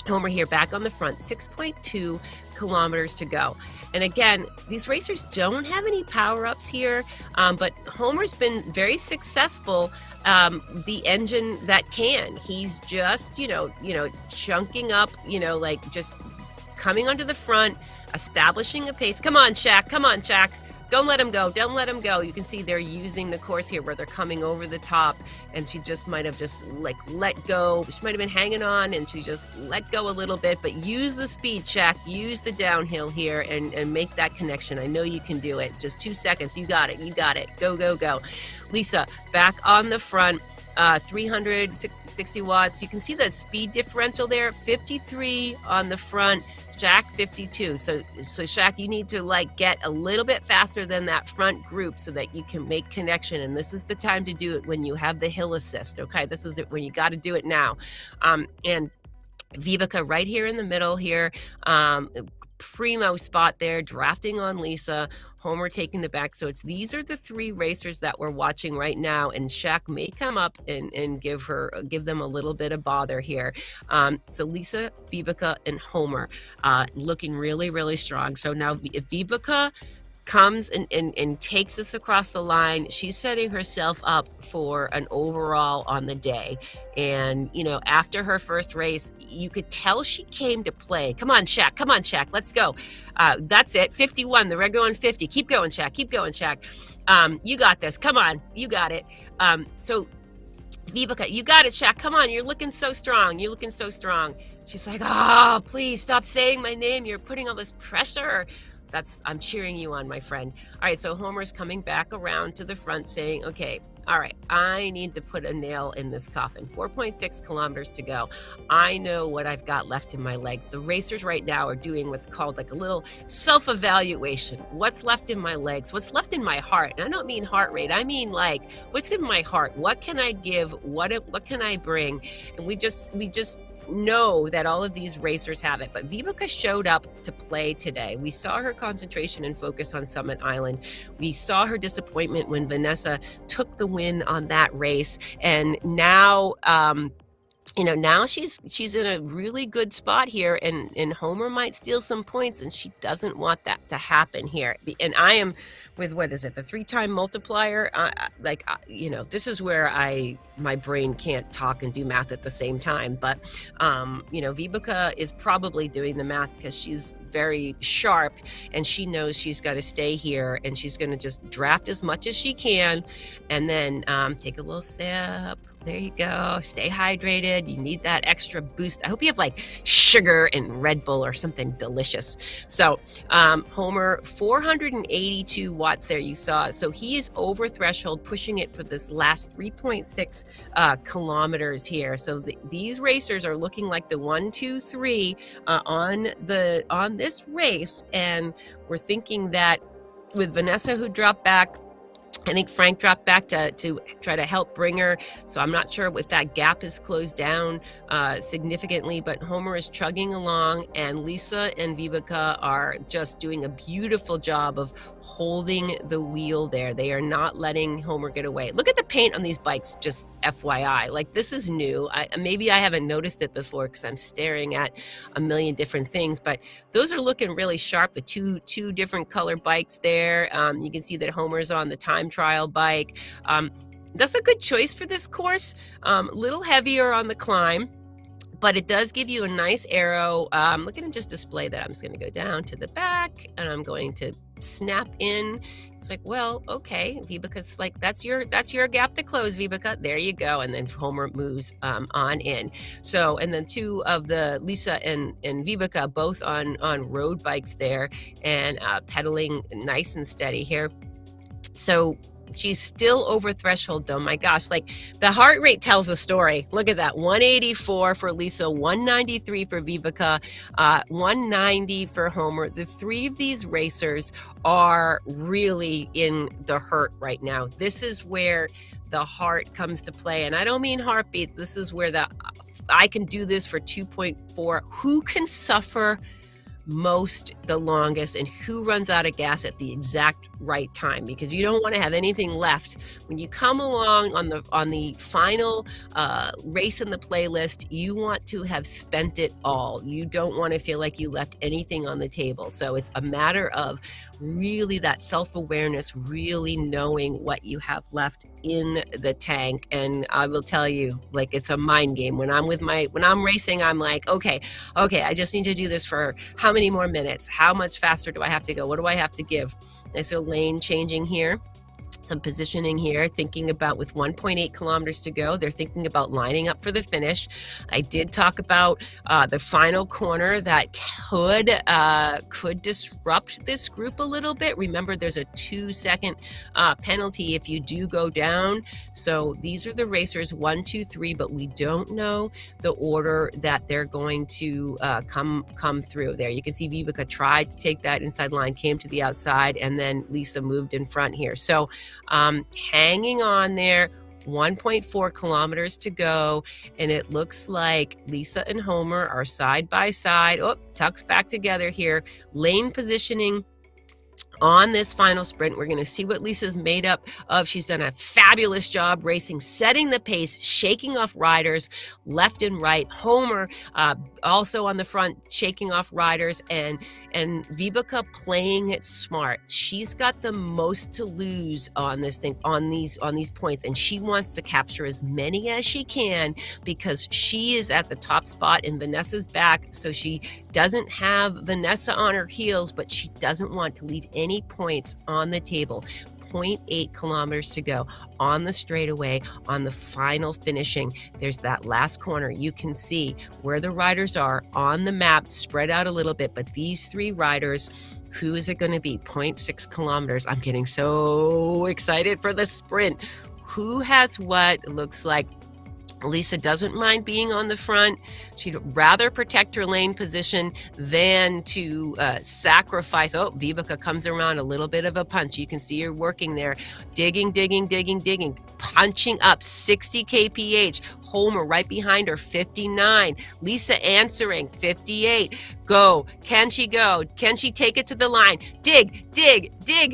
Speaker 1: Homer here back on the front, 6.2 kilometers to go. And again, these racers don't have any power-ups here, but Homer's been very successful, the engine that can. He's just, chunking up, like just coming onto the front, establishing a pace. Come on, Shaq. Come on, Shaq. Don't let him go. Don't let him go. You can see they're using the course here where they're coming over the top, and she just might have just let go. She might have been hanging on, and she just let go a little bit. But use the speed, Shaq. Use the downhill here and make that connection. I know you can do it. Just 2 seconds. You got it. You got it. Go, go, go. Lisa back on the front. 360 watts. You can see the speed differential there. 53 on the front. Shaq 52. So Shaq, you need to get a little bit faster than that front group so that you can make connection. And this is the time to do it when you have the hill assist. Okay, this is it when you got to do it now. And Vibeke right here in the middle here. Primo spot there, drafting on Lisa. Homer taking the back. So these are the 3 racers that we're watching right now, and Shaq may come up and give them a little bit of bother here. So Lisa, Vibeke, and Homer looking really, really strong. So now if Vibeke comes and takes us across the line, she's setting herself up for an overall on the day. And, after her first race, you could tell she came to play. Come on, Shaq. Come on, Shaq. Let's go. That's it. 51. The red going 50. Keep going, Shaq. Keep going, Shaq. You got this. Come on. You got it. So Vibeke, you got it, Shaq. Come on. You're looking so strong. You're looking so strong. She's like, please stop saying my name. You're putting all this pressure. I'm cheering you on, my friend. All right, so Homer's coming back around to the front saying, okay, all right, I need to put a nail in this coffin. 4.6 kilometers to go. I know what I've got left in my legs. The racers right now are doing what's called a little self-evaluation. What's left in my legs? What's left in my heart? And I don't mean heart rate. I mean what's in my heart? What can I give? What can I bring? And we just know that all of these racers have it, but Vibeke showed up to play today. We saw her concentration and focus on Summit Island. We saw her disappointment when Vanessa took the win on that race, and now now she's in a really good spot here, and Homer might steal some points, and she doesn't want that to happen here. And I am with, what is it, the 3-time multiplier? This is where my brain can't talk and do math at the same time. But Vibeke is probably doing the math because she's very sharp, and she knows she's got to stay here, and she's going to just draft as much as she can, and then take a little sip. There you go. Stay hydrated. You need that extra boost. I hope you have sugar and Red Bull or something delicious. So Homer, 482 watts there you saw. So he is over threshold, pushing it for this last 3.6 kilometers here. So these racers are looking like the 1, 2, 3 on this race. And we're thinking that with Vanessa, who dropped back, I think Frank dropped back to try to help bring her, so I'm not sure if that gap is closed down significantly, but Homer is chugging along, and Lisa and Vibeke are just doing a beautiful job of holding the wheel there. They are not letting Homer get away. Look at the paint on these bikes, just FYI. Like, this is new. Maybe I haven't noticed it before because I'm staring at a million different things, but those are looking really sharp, the two different color bikes there. You can see that Homer's on the time trial bike. That's a good choice for this course. A little heavier on the climb, but it does give you a nice arrow. Look at him just display that. I'm just going to go down to the back, and I'm going to snap in. It's like, well, okay, Vibeka's like, that's your gap to close, Vibeke. There you go. And then Homer moves on in. So, and then two of the Lisa and Vibeke both on road bikes there, and pedaling nice and steady here. So she's still over threshold though. My gosh, like, the heart rate tells a story. Look at that. 184 for Lisa, 193 for Vibeke, 190 for Homer. The three of these racers are really in the hurt right now. This is where the heart comes to play. And I don't mean heartbeat. This is where I can do this for 2.4. Who can suffer most the longest, and who runs out of gas at the exact right time, because you don't want to have anything left when you come along on the final race in the playlist. You want to have spent it all. You don't want to feel like you left anything on the table. So it's a matter of really that self-awareness, really knowing what you have left in the tank. And I will tell you, like, it's a mind game. When I'm racing, I'm like, okay, I just need to do this for how many more minutes? How much faster do I have to go? What do I have to give? Nice little lane changing here. Some positioning here, thinking about with 1.8 kilometers to go, they're thinking about lining up for the finish. I did talk about the final corner that could disrupt this group a little bit. Remember, there's a 2-second penalty if you do go down. So these are the racers 1, 2, 3, but we don't know the order that they're going to come through. There you can see Vibeke tried to take that inside line, came to the outside, and then Lisa moved in front here. So hanging on there, 1.4 kilometers to go, and it looks like Lisa and Homer are side by side. Oh, tucks back together here. Lane positioning on this final sprint. We're going to see what Lisa's made up of. She's done a fabulous job racing, setting the pace, shaking off riders left and right. Homer also on the front, shaking off riders, and Vibeke playing it smart. She's got the most to lose on this thing, on these points, and she wants to capture as many as she can because she is at the top spot and Vanessa's back. So she doesn't have Vanessa on her heels, but she doesn't want to leave any points on the table. 0.8 kilometers to go on the straightaway. On the final finishing, there's that last corner. You can see where the riders are on the map, spread out a little bit, but these three riders, who is it going to be? 0.6 kilometers. I'm getting so excited for the sprint. Who has what? It looks like Lisa doesn't mind being on the front. She'd rather protect her lane position than to sacrifice. Oh, Vibeke comes around, a little bit of a punch. You can see her working there, digging, punching up 60 kph. Homer right behind her, 59. Lisa answering, 58. Go. Can she go? Can she take it to the line? Dig.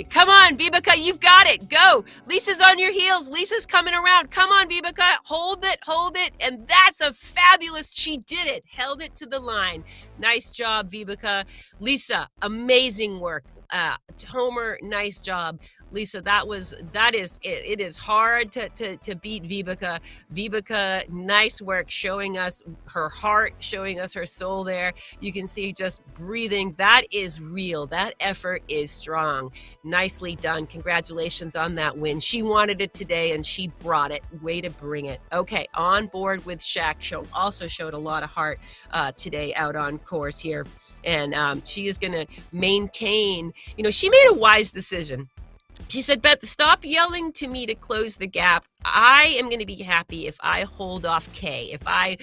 Speaker 1: Come on, Vibeke, you've got it. Go. Lisa's on your heels. Lisa's coming around. Come on, Vibeke. Hold it. And that's a fabulous, she did it. Held it to the line. Nice job, Vibeke. Lisa, amazing work. Homer, nice job. Lisa, it is hard to beat Vibeke. Vibeke, nice work, showing us her heart, showing us her soul there. You can see just breathing. That is real. That effort is strong. Nicely done. Congratulations on that win. She wanted it today and she brought it. Way to bring it. Okay, on board with Shaq also showed a lot of heart today out on course here. And she is going to maintain, she made a wise decision. She said, Beth, stop yelling to me to close the gap. I am going to be happy if I hold off Kay. If I,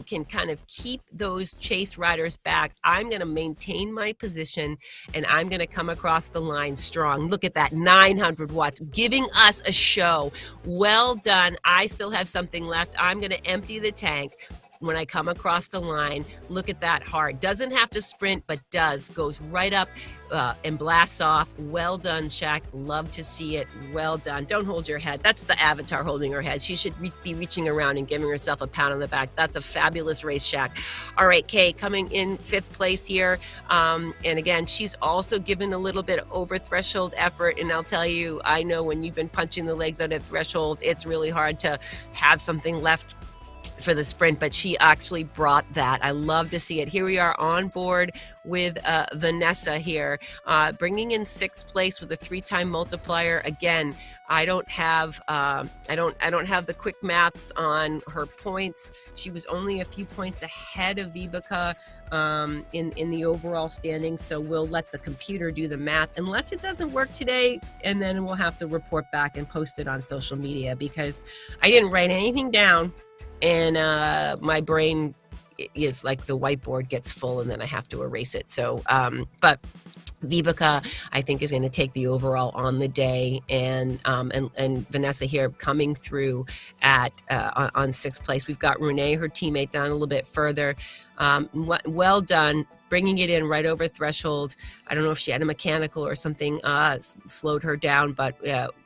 Speaker 1: can kind of keep those chase riders back, I'm going to maintain my position and I'm going to come across the line strong. Look at that, 900 watts, giving us a show. Well done. I still have something left. I'm going to empty the tank. When I come across the line, look at that heart. Doesn't have to sprint, but goes right up and blasts off. Well done, Shaq. Love to see it. Well done. Don't hold your head. That's the avatar holding her head. She should be reaching around and giving herself a pat on the back. That's a fabulous race, Shaq. All right, Kay, coming in 5th place here. And again, she's also given a little bit over threshold effort. And I'll tell you, I know when you've been punching the legs out at threshold, it's really hard to have something left for the sprint, but she actually brought that. I love to see it. Here we are on board with Vanessa here, bringing in 6th place with a 3-time multiplier. Again, I don't have the quick maths on her points. She was only a few points ahead of Vibeke in the overall standing. So we'll let the computer do the math unless it doesn't work today, and then we'll have to report back and post it on social media because I didn't write anything down. And my brain is like the whiteboard gets full and then I have to erase it. So, but Vibeke, I think, is going to take the overall on the day, and Vanessa here coming through at on 6th place. We've got Renee, her teammate, down a little bit further. Well done, bringing it in right over threshold. I don't know if she had a mechanical or something slowed her down, but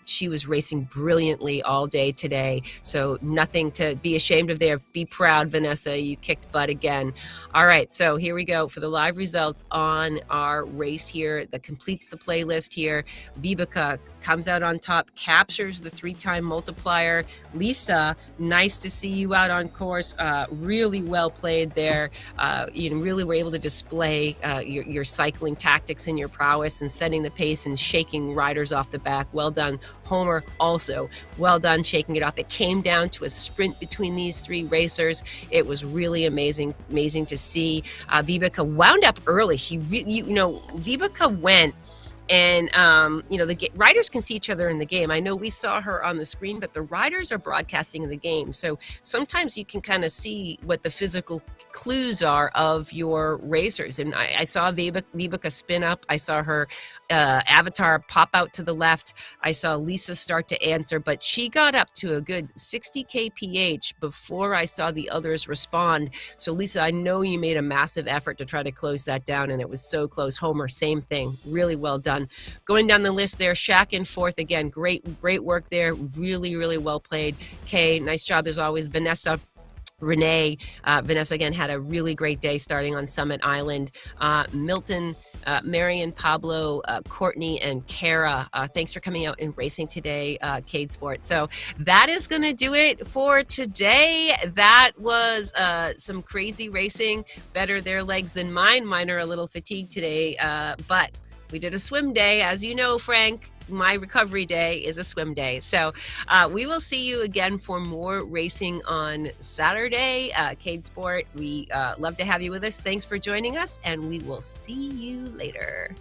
Speaker 1: she was racing brilliantly all day today. So nothing to be ashamed of there. Be proud, Vanessa. You kicked butt again. All right, so here we go for the live results on our race here that completes the playlist here. Vibeke comes out on top, captures the 3-time multiplier. Lisa, nice to see you out on course. Really well played there. You really were able to display your cycling tactics and your prowess and setting the pace and shaking riders off the back. Well done. Homer also well done shaking it off. It came down to a sprint between these 3 racers. It was really amazing to see. Vibeke wound up early. Vibeke went. And, the riders can see each other in the game. I know we saw her on the screen, but the riders are broadcasting in the game. So sometimes you can kind of see what the physical clues are of your racers. And I saw Vibeke spin up. I saw her avatar pop out to the left. I saw Lisa start to answer, but she got up to a good 60 kph before I saw the others respond. So Lisa, I know you made a massive effort to try to close that down, and it was so close. Homer, same thing. Really well done. Going down the list there, Shaq in 4th. Again, great work there. Really, really well played. Kay, nice job as always. Vanessa. Renee, Vanessa again had a really great day starting on Summit Island. Milton, Marion, Pablo, Courtney, and Kara, thanks for coming out and racing today, Cade Sport. So that is going to do it for today. That was some crazy racing, better their legs than mine. Mine are a little fatigued today, but we did a swim day. As you know, Frank, my recovery day is a swim day. So we will see you again for more racing on Saturday. Cade Sport, we love to have you with us. Thanks for joining us, and we will see you later.